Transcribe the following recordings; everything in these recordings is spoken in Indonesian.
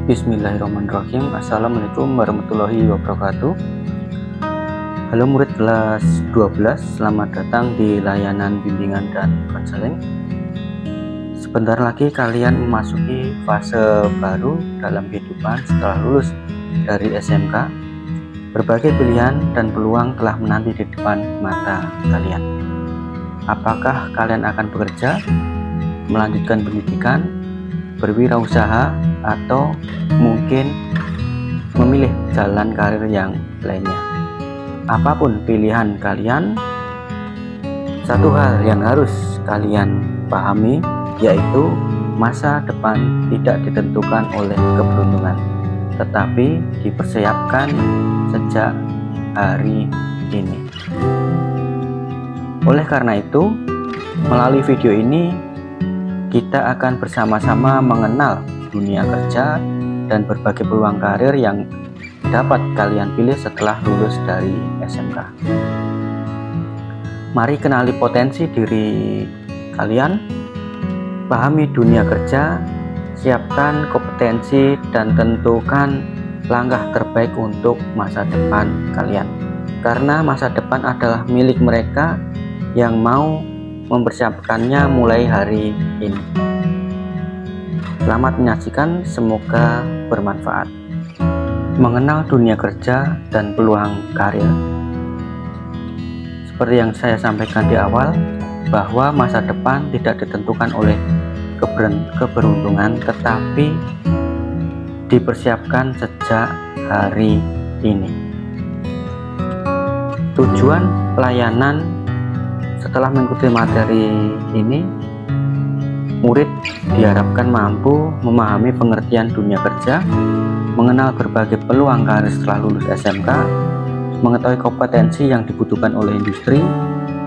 Bismillahirrahmanirrahim. Assalamualaikum warahmatullahi wabarakatuh. Halo murid kelas 12, selamat datang di layanan bimbingan dan konseling. Sebentar lagi kalian memasuki fase baru dalam kehidupan setelah lulus dari SMK. Berbagai pilihan dan peluang telah menanti di depan mata kalian. Apakah kalian akan bekerja, melanjutkan pendidikan, berwirausaha, atau mungkin memilih jalan karir yang lainnya? Apapun pilihan kalian, satu hal yang harus kalian pahami, yaitu masa depan tidak ditentukan oleh keberuntungan, tetapi dipersiapkan sejak hari ini. Oleh karena itu, melalui video ini kita akan bersama-sama mengenal dunia kerja dan berbagai peluang karir yang dapat kalian pilih setelah lulus dari SMK. Mari kenali potensi diri kalian, pahami dunia kerja, siapkan kompetensi, dan tentukan langkah terbaik untuk masa depan kalian. Karena masa depan adalah milik mereka yang mau mempersiapkannya mulai hari ini. Selamat menyaksikan, semoga bermanfaat. Mengenal dunia kerja dan peluang karir. Seperti yang saya sampaikan di awal, bahwa masa depan tidak ditentukan oleh keberuntungan, tetapi dipersiapkan sejak hari ini. Tujuan pelayanan. Setelah mengikuti materi ini, murid diharapkan mampu memahami pengertian dunia kerja, mengenal berbagai peluang karir setelah lulus SMK, mengetahui kompetensi yang dibutuhkan oleh industri,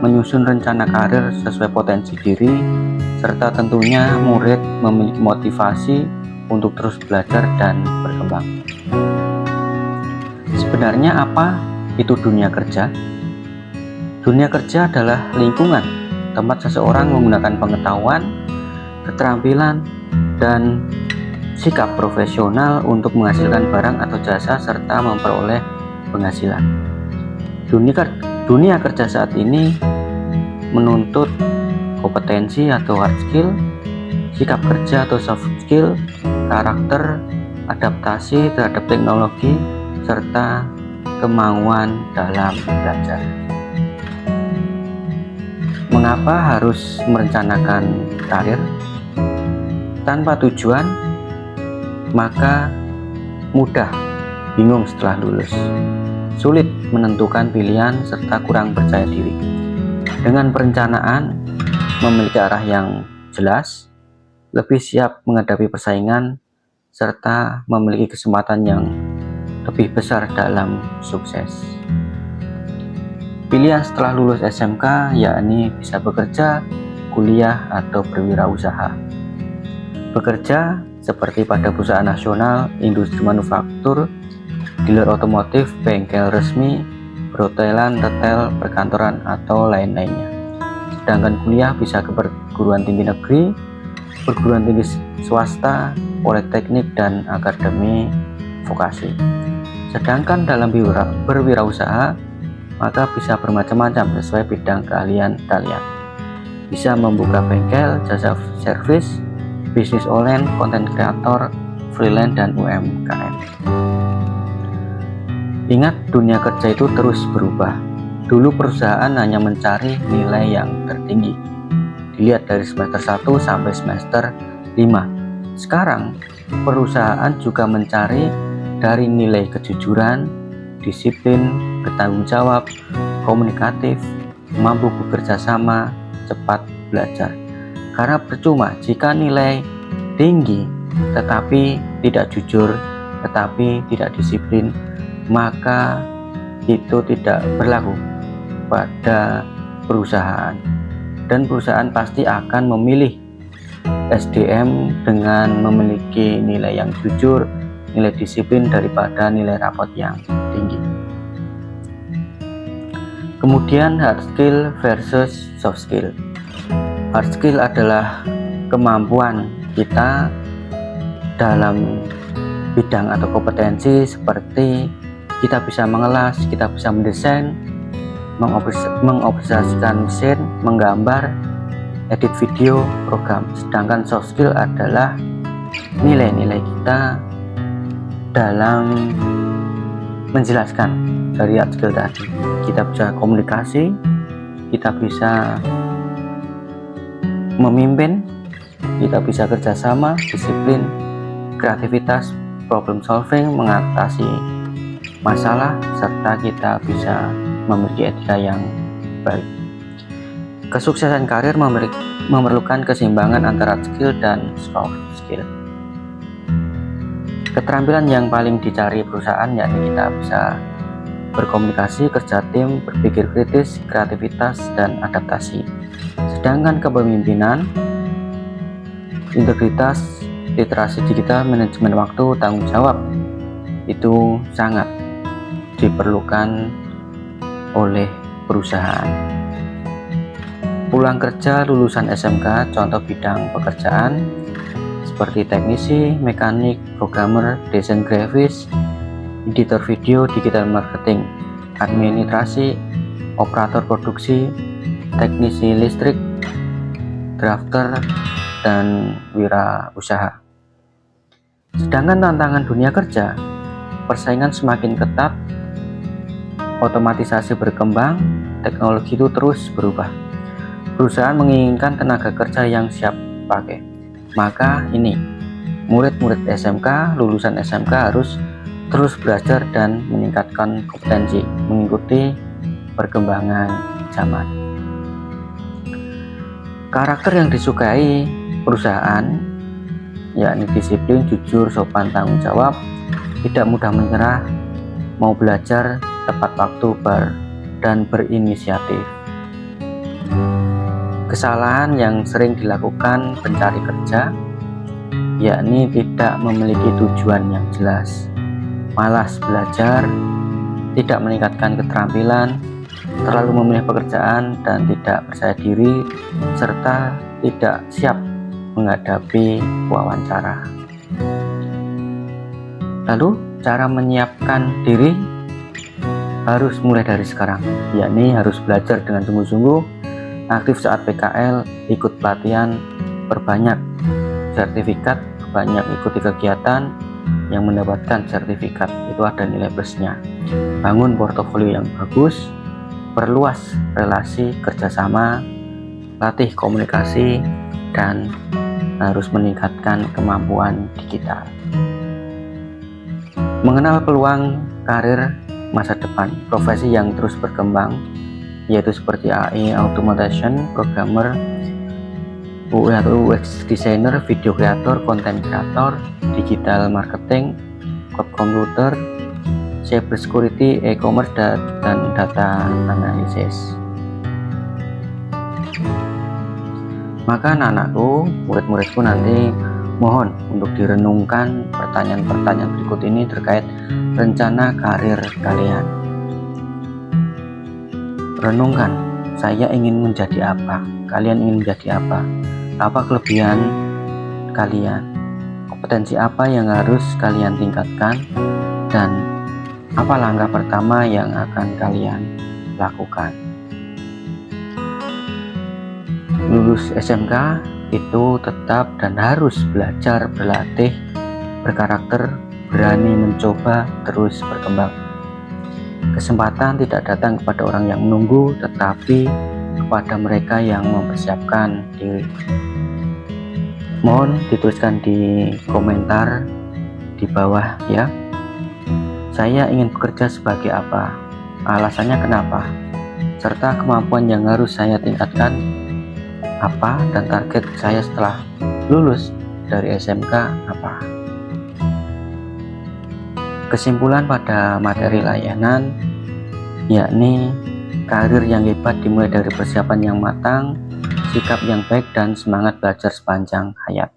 menyusun rencana karir sesuai potensi diri, serta tentunya murid memiliki motivasi untuk terus belajar dan berkembang. Sebenarnya apa itu dunia kerja? Dunia kerja adalah lingkungan tempat seseorang menggunakan pengetahuan, keterampilan, dan sikap profesional untuk menghasilkan barang atau jasa serta memperoleh penghasilan. Dunia kerja saat ini menuntut kompetensi atau hard skill, sikap kerja atau soft skill, karakter, adaptasi terhadap teknologi, serta kemauan dalam belajar. Mengapa harus merencanakan karir? Tanpa tujuan, maka mudah bingung setelah lulus, sulit menentukan pilihan, serta kurang percaya diri. Dengan perencanaan, memiliki arah yang jelas, lebih siap menghadapi persaingan, serta memiliki kesempatan yang lebih besar dalam sukses. Pilihan setelah lulus SMK yakni bisa bekerja, kuliah, atau berwirausaha. Bekerja seperti pada perusahaan nasional, industri manufaktur, dealer otomotif, bengkel resmi, perhotelan, retail, perkantoran, atau lain-lainnya. Sedangkan kuliah bisa ke perguruan tinggi negeri, perguruan tinggi swasta, politeknik, dan akademi vokasi. Sedangkan dalam berwirausaha, maka bisa bermacam-macam sesuai bidang keahlian kalian. Bisa membuka bengkel, jasa servis, bisnis online, konten kreator, freelance, dan UMKM. Ingat, dunia kerja itu terus berubah. Dulu perusahaan hanya mencari nilai yang tertinggi, dilihat dari semester 1 sampai semester 5. Sekarang perusahaan juga mencari dari nilai kejujuran, disiplin, bertanggung jawab, komunikatif, mampu bekerja sama, cepat belajar. Karena percuma jika nilai tinggi tetapi tidak jujur, tetapi tidak disiplin, maka itu tidak berlaku pada perusahaan. Dan perusahaan pasti akan memilih SDM dengan memiliki nilai yang jujur, nilai disiplin daripada nilai rapot yang tinggi. Kemudian hard skill versus soft skill. Hard skill adalah kemampuan kita dalam bidang atau kompetensi seperti kita bisa mengelas, kita bisa mendesain, mengoperasikan mesin, menggambar, edit video, program. Sedangkan soft skill adalah nilai-nilai kita dalam menjelaskan dari hard skill tadi. Kita bisa komunikasi, kita bisa memimpin, kita bisa kerjasama, disiplin, kreativitas, problem solving, mengatasi masalah, serta kita bisa memiliki etika yang baik. Kesuksesan karir memerlukan keseimbangan antara skill dan soft skill. Keterampilan yang paling dicari perusahaan yakni kita bisa berkomunikasi, kerja tim, berpikir kritis, kreativitas, dan adaptasi. Sedangkan kepemimpinan, integritas, literasi digital, manajemen waktu, tanggung jawab itu sangat diperlukan oleh perusahaan. Pulang kerja lulusan SMK, contoh bidang pekerjaan seperti teknisi, mekanik, programmer, desain grafis, editor video, digital marketing, administrasi, operator produksi, teknisi listrik, drafter, dan wirausaha. Sedangkan tantangan dunia kerja, persaingan semakin ketat, otomatisasi berkembang, teknologi itu terus berubah. Perusahaan menginginkan tenaga kerja yang siap pakai. Maka ini, murid-murid SMK, lulusan SMK harus terus belajar dan meningkatkan kompetensi, mengikuti perkembangan zaman. Karakter yang disukai perusahaan yakni disiplin, jujur, sopan, tanggung jawab, tidak mudah menyerah, mau belajar, tepat waktu, dan berinisiatif. Kesalahan yang sering dilakukan pencari kerja yakni tidak memiliki tujuan yang jelas, malas belajar, tidak meningkatkan keterampilan, terlalu memilih pekerjaan dan tidak percaya diri, serta tidak siap menghadapi wawancara. Lalu cara menyiapkan diri harus mulai dari sekarang, yakni harus belajar dengan sungguh-sungguh, aktif saat PKL, ikut pelatihan, perbanyak sertifikat, banyak ikuti kegiatan yang mendapatkan sertifikat, itu ada nilai plusnya. Bangun portofolio yang bagus, perluas relasi kerjasama, latih komunikasi, dan harus meningkatkan kemampuan digital. Mengenal peluang karir masa depan, profesi yang terus berkembang, yaitu seperti AI, automation, programmer, UX designer, video creator, content creator, digital marketing, code computer, cyber security, e-commerce, dan data analysis. Maka anak-anakku, murid-muridku nanti mohon untuk direnungkan pertanyaan-pertanyaan berikut ini terkait rencana karir kalian. Renungkan, saya ingin menjadi apa? Kalian ingin menjadi apa? Apa kelebihan kalian? Kompetensi apa yang harus kalian tingkatkan? Dan apa langkah pertama yang akan kalian lakukan? Lulus SMK itu tetap dan harus belajar, berlatih, berkarakter, berani mencoba, terus berkembang. Kesempatan tidak datang kepada orang yang menunggu, tetapi kepada mereka yang mempersiapkan diri. Mohon dituliskan di komentar di bawah ya. Saya ingin bekerja sebagai apa? Alasannya kenapa? Serta kemampuan yang harus saya tingkatkan apa, dan target saya setelah lulus dari SMK apa. Kesimpulan pada materi layanan yakni karir yang hebat dimulai dari persiapan yang matang, sikap yang baik, dan semangat belajar sepanjang hayat.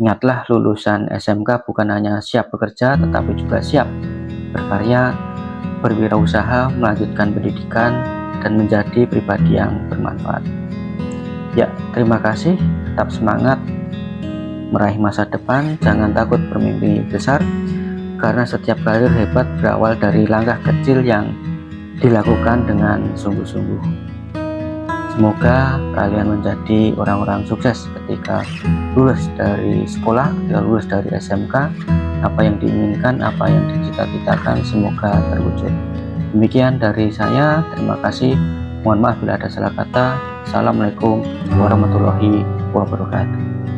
Ingatlah, lulusan SMK bukan hanya siap bekerja tetapi juga siap berkarya, berwirausaha, melanjutkan pendidikan, dan menjadi pribadi yang bermanfaat. Ya, terima kasih, tetap semangat, meraih masa depan, jangan takut bermimpi besar, karena setiap karir hebat berawal dari langkah kecil yang dilakukan dengan sungguh-sungguh. Semoga kalian menjadi orang-orang sukses ketika lulus dari sekolah, ketika lulus dari SMK. Apa yang diinginkan, apa yang dicita-citakan, semoga terwujud. Demikian dari saya, terima kasih. Mohon maaf bila ada salah kata. Assalamualaikum warahmatullahi wabarakatuh.